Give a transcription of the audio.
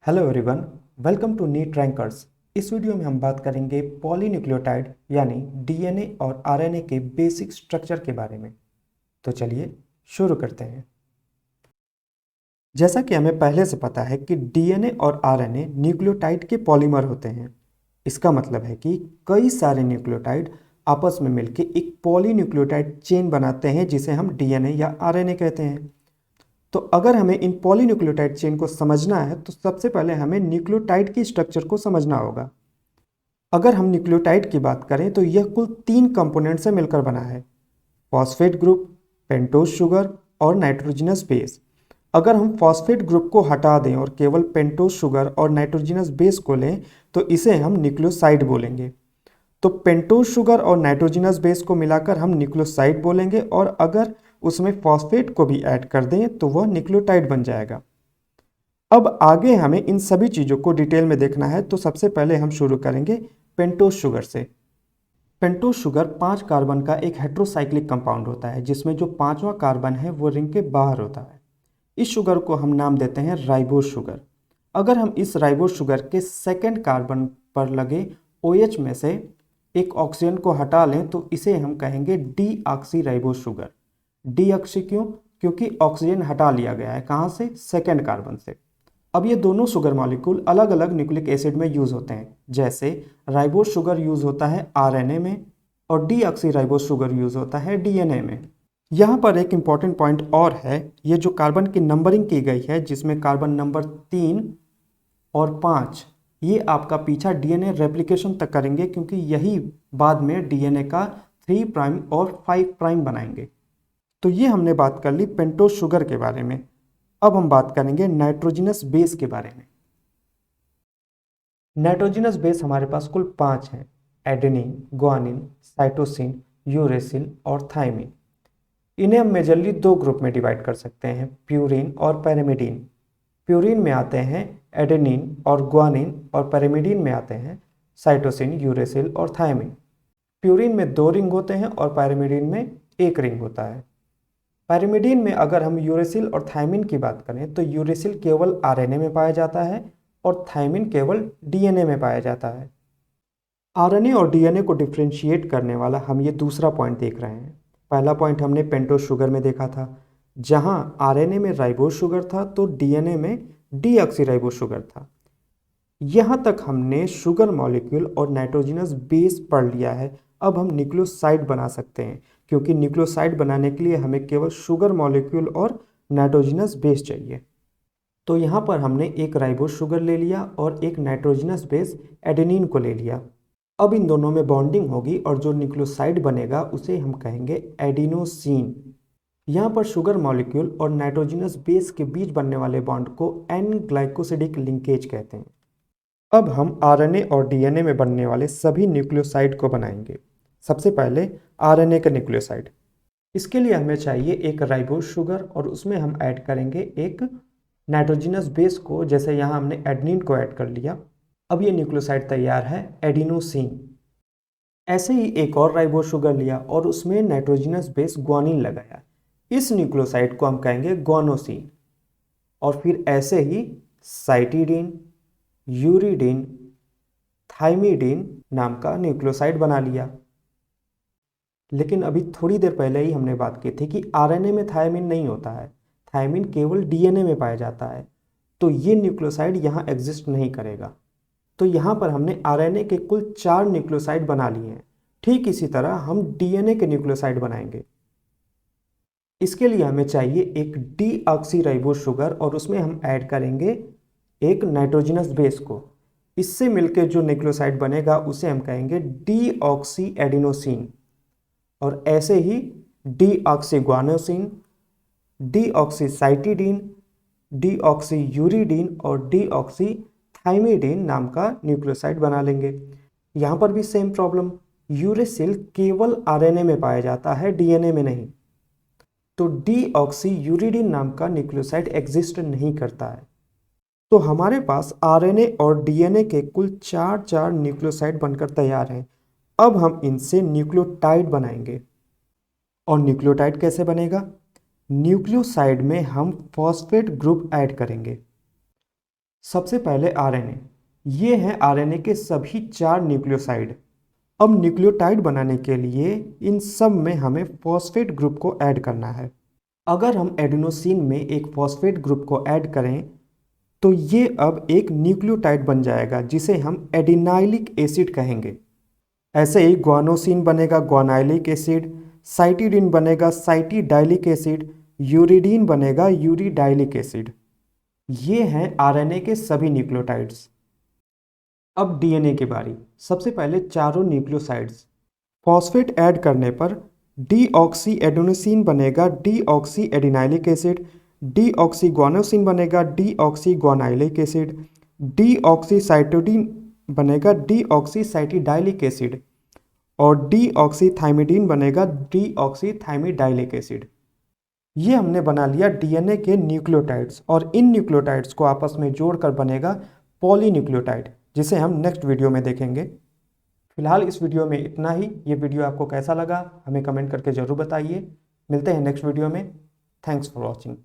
Hello everyone, welcome to NEET rankers. इस video में हम बात करेंगे पॉलीन्यूक्लियोटाइड यानी डीएनए और आरएनए के बेसिक स्ट्रक्चर के बारे में। तो चलिए शुरू करते हैं। जैसा कि हमें पहले से पता है कि डीएनए और आरएनए न्यूक्लियोटाइड के पॉलीमर होते हैं। इसका मतलब है कि कई सारे न्यूक्लियोटाइड आपस में मिलकर एक पॉलीन्यूक्लियोटाइड चेन बनाते हैं जिसे हम डीएनए या आरएनए कहते हैं। तो अगर हमें इन पॉलीन्यूक्लियोटाइड चेन को समझना है तो सबसे पहले हमें न्यूक्लियोटाइड की स्ट्रक्चर को समझना होगा। अगर हम न्यूक्लियोटाइड की बात करें तो यह कुल 3 कंपोनेंट से मिलकर बना है: फॉस्फेट ग्रुप, पेंटोज शुगर और नाइट्रोजनस बेस। अगर हम फॉस्फेट ग्रुप को हटा दें और केवल पेंटोज शुगर और नाइट्रोजनस बेस को लें तो इसे हम न्यूक्लियोसाइड बोलेंगे। तो पेंटोज शुगर और नाइट्रोजनस बेस को मिलाकर हम न्यूक्लियोसाइड बोलेंगे, और अगर उसमें फॉस्फेट को भी ऐड कर दें तो वह न्यूक्लियोटाइड बन जाएगा। अब आगे हमें इन सभी चीज़ों को डिटेल में देखना है, तो सबसे पहले हम शुरू करेंगे पेंटोज शुगर से। पेंटोज शुगर 5 कार्बन का एक हेट्रोसाइक्लिक कंपाउंड होता है जिसमें जो 5वां कार्बन है वो रिंग के बाहर होता है। इस शुगर को हम नाम देते हैं राइबोज शुगर। अगर हम इस राइबोज शुगर के सेकेंड कार्बन पर लगे OH में से एक ऑक्सीजन को हटा लें तो इसे हम कहेंगे डीऑक्सी राइबोज शुगर। डीऑक्सी क्यों? क्योंकि ऑक्सीजन हटा लिया गया है। कहाँ से? सेकेंड कार्बन से। अब ये दोनों शुगर मॉलिक्यूल अलग अलग न्यूक्लिक एसिड में यूज होते हैं। जैसे राइबोज शुगर यूज होता है आरएनए में और डीऑक्सी राइबोज शुगर यूज होता है डीएनए में। यहाँ पर एक इंपॉर्टेंट पॉइंट और है, ये जो कार्बन की नंबरिंग की गई है जिसमें कार्बन नंबर 3 और 5 ये आपका पीछा डीएनए रेप्लिकेशन तक करेंगे, क्योंकि यही बाद में डीएनए का 3 प्राइम और 5 प्राइम बनाएंगे। तो ये हमने बात कर ली पेंटोज शुगर के बारे में। अब हम बात करेंगे नाइट्रोजनस बेस के बारे में। नाइट्रोजनस बेस हमारे पास कुल 5 हैं: एडेनिन, ग्वानिन, साइटोसिन, यूरेसिल और थाइमिन। इन्हें हम मेजरली 2 ग्रुप में डिवाइड कर सकते हैं, प्यूरिन और पैरिमिडीन। प्यूरिन में आते हैं एडेनिन और ग्वानिन, और पैरिमिडीन में आते हैं साइटोसिन, यूरेसिल और थाइमिन। प्यूरिन में 2 रिंग होते हैं और पैरिमिडीन में 1 रिंग होता है। पैरिमिडीन में अगर हम यूरेसिल और थाइमिन की बात करें तो यूरेसिल केवल आरएनए में पाया जाता है और थाइमिन केवल डीएनए में पाया जाता है। आरएनए और डीएनए को डिफ्रेंशिएट करने वाला हम ये दूसरा पॉइंट देख रहे हैं। पहला पॉइंट हमने पेंटोज शुगर में देखा था, जहां आरएनए में राइबोज शुगर था तो डीएनए में डीऑक्सीराइबोज शुगर था। यहाँ तक हमने शुगर मॉलिक्यूल और नाइट्रोजनस बेस पढ़ लिया है। अब हम न्यूक्लियोसाइड बना सकते हैं, क्योंकि न्यूक्लियोसाइड बनाने के लिए हमें केवल शुगर मॉलिक्यूल और नाइट्रोजनस बेस चाहिए। तो यहाँ पर हमने एक राइबोज शुगर ले लिया और एक नाइट्रोजनस बेस एडेनिन को ले लिया। अब इन दोनों में बॉन्डिंग होगी और जो न्यूक्लियोसाइड बनेगा उसे हम कहेंगे एडिनोसिन। यहाँ पर शुगर मॉलिक्यूल और नाइट्रोजनस बेस के बीच बनने वाले बॉन्ड को एन ग्लाइकोसिडिक लिंकेज कहते हैं। अब हम आरएनए और डीएनए में बनने वाले सभी न्यूक्लियोसाइड को बनाएंगे। सबसे पहले आरएनए का न्यूक्लियोसाइड। इसके लिए हमें चाहिए एक राइबोज शुगर और उसमें हम ऐड करेंगे एक नाइट्रोजनस बेस को, जैसे यहाँ हमने एडेनिन को ऐड कर लिया। अब ये न्यूक्लियोसाइड तैयार है एडिनोसिन। ऐसे ही एक और राइबोज शुगर लिया और उसमें नाइट्रोजनस बेस ग्वानिन लगाया। इस न्यूक्लियोसाइड को हम कहेंगे ग्वानोसिन। और फिर ऐसे ही साइटिडीन, यूरिडीन, थाइमिडीन नाम का न्यूक्लियोसाइड बना लिया। लेकिन अभी थोड़ी देर पहले ही हमने बात की थी कि आरएनए में थायमिन नहीं होता है, थायमिन केवल डीएनए में पाया जाता है। तो ये न्यूक्लियोसाइड यहाँ एग्जिस्ट नहीं करेगा। तो यहाँ पर हमने आरएनए के कुल 4 न्यूक्लियोसाइड बना लिए हैं। ठीक इसी तरह हम डीएनए के न्यूक्लियोसाइड बनाएंगे। इसके लिए हमें चाहिए एक डीऑक्सीराइबोज शुगर और उसमें हम ऐड करेंगे एक नाइट्रोजनस बेस को। इससे मिलकर जो न्यूक्लियोसाइड बनेगा उसे हम कहेंगे डीऑक्सी एडिनोसिन। और ऐसे ही डीऑक्सीग्वानोसिन, डीऑक्सीसाइटिडीन, डीऑक्सीयूरिडीन और डीऑक्सीथाइमिडीन नाम का न्यूक्लियोसाइड बना लेंगे। यहाँ पर भी सेम प्रॉब्लम, यूरेसिल केवल आरएनए में पाया जाता है, डीएनए में नहीं। तो डीऑक्सीयूरिडीन नाम का न्यूक्लियोसाइड एग्जिस्ट नहीं करता है। तो हमारे पास आरएनए और डीएनए के कुल 4 न्यूक्लियोसाइड बनकर तैयार हैं। अब हम इनसे न्यूक्लियोटाइड बनाएंगे। और न्यूक्लियोटाइड कैसे बनेगा? न्यूक्लियोसाइड में हम फॉस्फेट ग्रुप ऐड करेंगे। सबसे पहले आरएनए। ये हैं आरएनए के सभी 4 न्यूक्लियोसाइड। अब न्यूक्लियोटाइड बनाने के लिए इन सब में हमें फॉस्फेट ग्रुप को ऐड करना है। अगर हम एडेनोसिन में एक फॉस्फेट ग्रुप को ऐड करें तो ये अब एक न्यूक्लियोटाइड बन जाएगा जिसे हम एडिनाइलिक एसिड कहेंगे। ऐसे ही ग्वानोसिन बनेगा ग्वानाइलिक एसिड, साइटिडीन बनेगा साइटिडाइलिक एसिड, यूरिडीन बनेगा यूरिडाइलिक एसिड। ये हैं आरएनए के सभी न्यूक्लियोटाइड्स। अब डीएनए की बारी। सबसे पहले चारों न्यूक्लियोसाइड्स। फॉस्फेट ऐड करने पर डीऑक्सी एडेनोसिन बनेगा deoxy adenylic acid, deoxy guanosine बनेगा डीऑक्सी ग्वानाइलिक एसिड, डीऑक्सी साइटोडिन बनेगा डीऑक्सी साइटिडाइलिक एसिड और डीऑक्सीथाइमिडीन बनेगा डीऑक्सीथाइमिडाइलिक एसिड। ये हमने बना लिया डीएनए के न्यूक्लियोटाइड्स और इन न्यूक्लियोटाइड्स को आपस में जोड़कर बनेगा पॉलीन्यूक्लियोटाइड, जिसे हम नेक्स्ट वीडियो में देखेंगे। फिलहाल इस वीडियो में इतना ही। ये वीडियो आपको कैसा लगा हमें कमेंट करके ज़रूर बताइए। मिलते हैं नेक्स्ट वीडियो में। Thanks for watching.